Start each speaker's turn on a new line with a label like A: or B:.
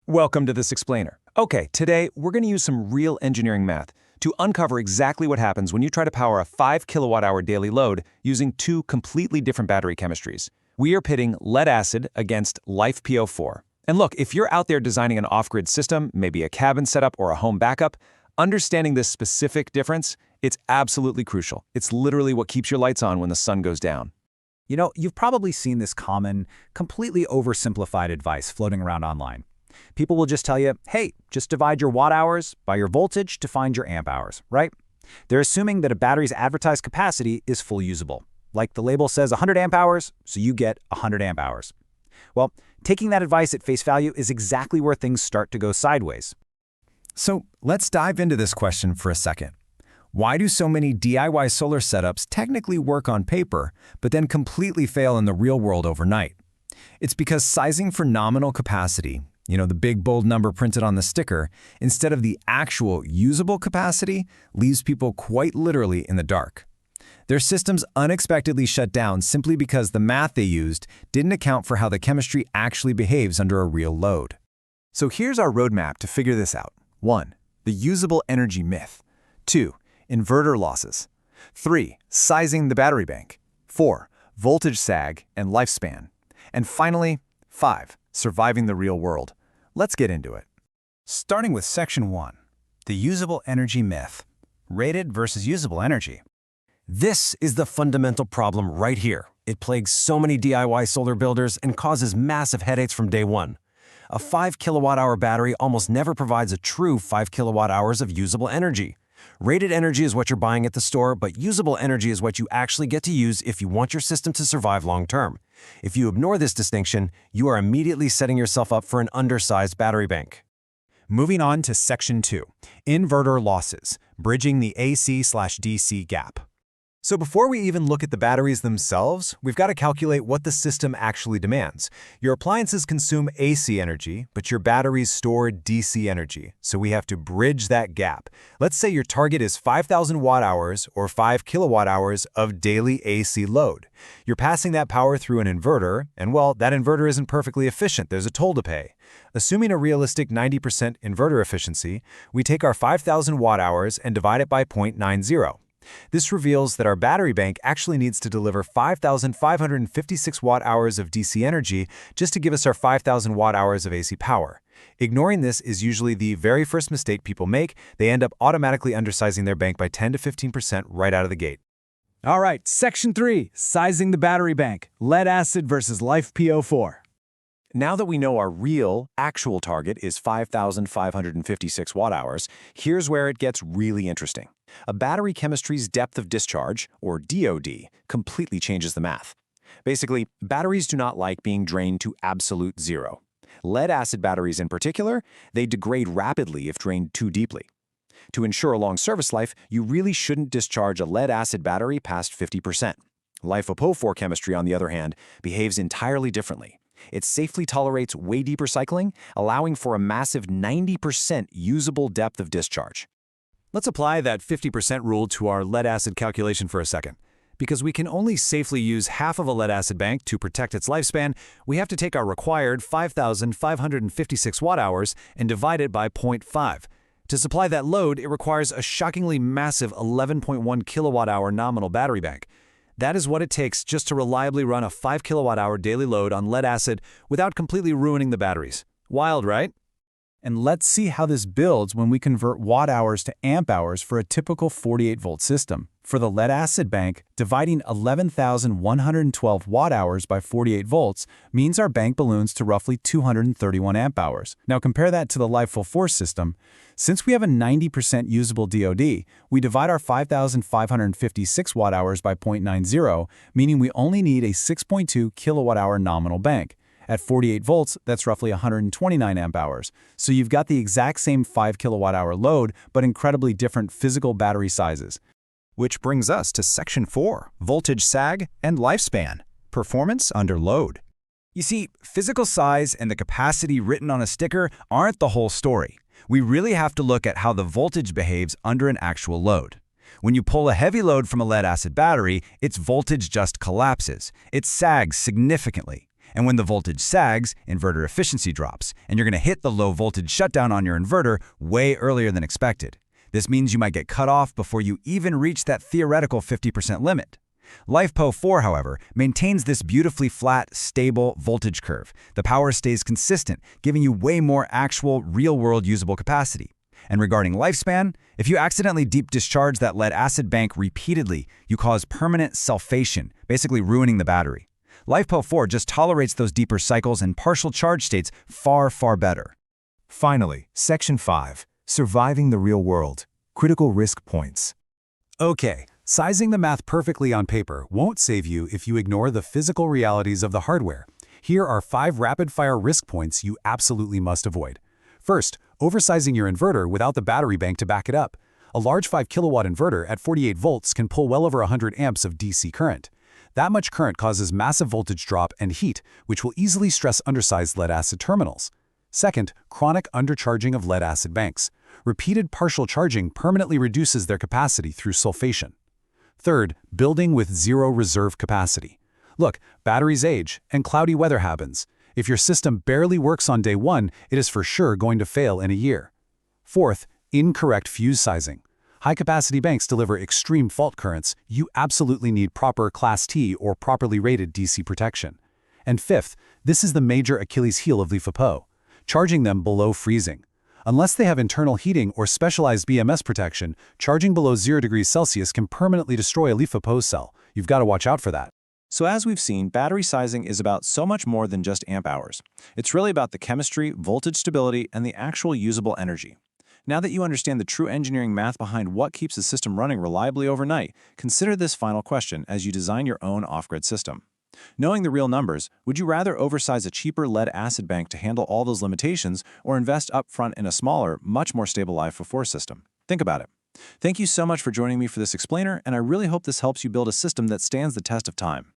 A: Welcome to this explainer. Okay, today we're going to use some real engineering math to uncover exactly what happens when you try to power a 5 kilowatt-hour daily load using two completely different battery chemistries. We are pitting lead acid against LiFePO4. And look, if you're out there designing an off-grid system, maybe a cabin setup or a home backup, understanding this specific difference, it's absolutely crucial. It's literally what keeps your lights on when the sun goes down.
B: You know, you've probably seen this common, completely oversimplified advice floating around online. People will just tell you, hey, just divide your watt hours by your voltage to find your amp hours, right? They're assuming that a battery's advertised capacity is fully usable. Like the label says 100 amp hours, so you get 100 amp hours. Well, taking that advice at face value is exactly where things start to go sideways.
C: So let's dive into this question for a second. Why do so many DIY solar setups technically work on paper, but then completely fail in the real world overnight? It's because sizing for nominal capacity, the big bold number printed on the sticker, instead of the actual usable capacity, leaves people quite literally in the dark. Their systems unexpectedly shut down simply because the math they used didn't account for how the chemistry actually behaves under a real load.
A: So here's our roadmap to figure this out. 1. The usable energy myth. 2. Inverter losses. 3. Sizing the battery bank. 4. Voltage sag and lifespan. And finally, 5. Surviving the real world. Let's get into it.
B: Starting with Section 1, the usable energy myth. Rated versus usable energy.
D: This is the fundamental problem right here. It plagues so many DIY solar builders and causes massive headaches from day one. A 5 kilowatt-hour battery almost never provides a true 5 kilowatt-hours of usable energy. Rated energy is what you're buying at the store, but usable energy is what you actually get to use if you want your system to survive long-term. If you ignore this distinction, you are immediately setting yourself up for an undersized battery bank.
B: Moving on to Section 2, inverter losses, bridging the AC/DC gap.
A: So before we even look at the batteries themselves, we've got to calculate what the system actually demands. Your appliances consume AC energy, but your batteries store DC energy, so we have to bridge that gap. Let's say your target is 5,000 watt-hours or 5 kilowatt-hours of daily AC load. You're passing that power through an inverter, and well, that inverter isn't perfectly efficient. There's a toll to pay. Assuming a realistic 90% inverter efficiency, we take our 5,000 watt-hours and divide it by 0.90. This reveals that our battery bank actually needs to deliver 5,556 watt-hours of DC energy just to give us our 5,000 watt-hours of AC power. Ignoring this is usually the very first mistake people make. They end up automatically undersizing their bank by 10 to 15% right out of the gate.
E: All right, Section 3, sizing the battery bank, lead acid versus LiFePO4.
A: Now that we know our real, actual target is 5,556 watt-hours, here's where it gets really interesting. A battery chemistry's depth of discharge, or DoD, completely changes the math. Basically, batteries do not like being drained to absolute zero. Lead-acid batteries in particular, they degrade rapidly if drained too deeply. To ensure a long service life, you really shouldn't discharge a lead-acid battery past 50%. LiFePO4 chemistry, on the other hand, behaves entirely differently. It safely tolerates way deeper cycling, allowing for a massive 90% usable depth of discharge.
E: Let's apply that 50% rule to our lead-acid calculation for a second. Because we can only safely use half of a lead-acid bank to protect its lifespan, we have to take our required 5,556 watt-hours and divide it by 0.5. To supply that load, it requires a shockingly massive 11.1 kilowatt-hour nominal battery bank. That is what it takes just to reliably run a 5 kilowatt-hour daily load on lead acid without completely ruining the batteries. Wild, right?
B: And let's see how this builds when we convert watt-hours to amp-hours for a typical 48-volt system. For the lead-acid bank, dividing 11,112 watt-hours by 48 volts means our bank balloons to roughly 231 amp-hours. Now compare that to the LiFePO4 system. Since we have a 90% usable DoD, we divide our 5,556 watt-hours by 0.90, meaning we only need a 6.2 kilowatt-hour nominal bank. At 48 volts, that's roughly 129 amp-hours. So you've got the exact same 5 kilowatt-hour load, but incredibly different physical battery sizes.
C: Which brings us to Section 4, voltage sag and lifespan, performance under load.
B: You see, physical size and the capacity written on a sticker aren't the whole story. We really have to look at how the voltage behaves under an actual load. When you pull a heavy load from a lead-acid battery, its voltage just collapses. It sags significantly.
C: And when the voltage sags, inverter efficiency drops, and you're going to hit the low voltage shutdown on your inverter way earlier than expected. This means you might get cut off before you even reach that theoretical 50% limit. LiFePO4, however, maintains this beautifully flat, stable voltage curve. The power stays consistent, giving you way more actual, real-world usable capacity. And regarding lifespan, if you accidentally deep discharge that lead acid bank repeatedly, you cause permanent sulfation, basically ruining the battery. LiFePO4 just tolerates those deeper cycles and partial charge states far, far better.
A: Finally, Section 5, Surviving the Real World, Critical Risk Points.
B: Okay, sizing the math perfectly on paper won't save you if you ignore the physical realities of the hardware. Here are 5 rapid-fire risk points you absolutely must avoid. First, oversizing your inverter without the battery bank to back it up. A large 5 kilowatt inverter at 48 volts can pull well over 100 amps of DC current. That much current causes massive voltage drop and heat, which will easily stress undersized lead-acid terminals. Second, chronic undercharging of lead-acid banks. Repeated partial charging permanently reduces their capacity through sulfation. Third, building with zero reserve capacity. Look, batteries age, and cloudy weather happens. If your system barely works on day 1, it is for sure going to fail in a year. Fourth, incorrect fuse sizing. High-capacity banks deliver extreme fault currents. You absolutely need proper Class T or properly rated DC protection. And fifth, this is the major Achilles heel of LiFePO, charging them below freezing. Unless they have internal heating or specialized BMS protection, charging below 0 degrees Celsius can permanently destroy a LiFePO cell. You've got to watch out for that.
A: So as we've seen, battery sizing is about so much more than just amp hours. It's really about the chemistry, voltage stability, and the actual usable energy. Now that you understand the true engineering math behind what keeps the system running reliably overnight, consider this final question as you design your own off-grid system. Knowing the real numbers, would you rather oversize a cheaper lead-acid bank to handle all those limitations or invest upfront in a smaller, much more stable LiFePO4 system? Think about it. Thank you so much for joining me for this explainer, and I really hope this helps you build a system that stands the test of time.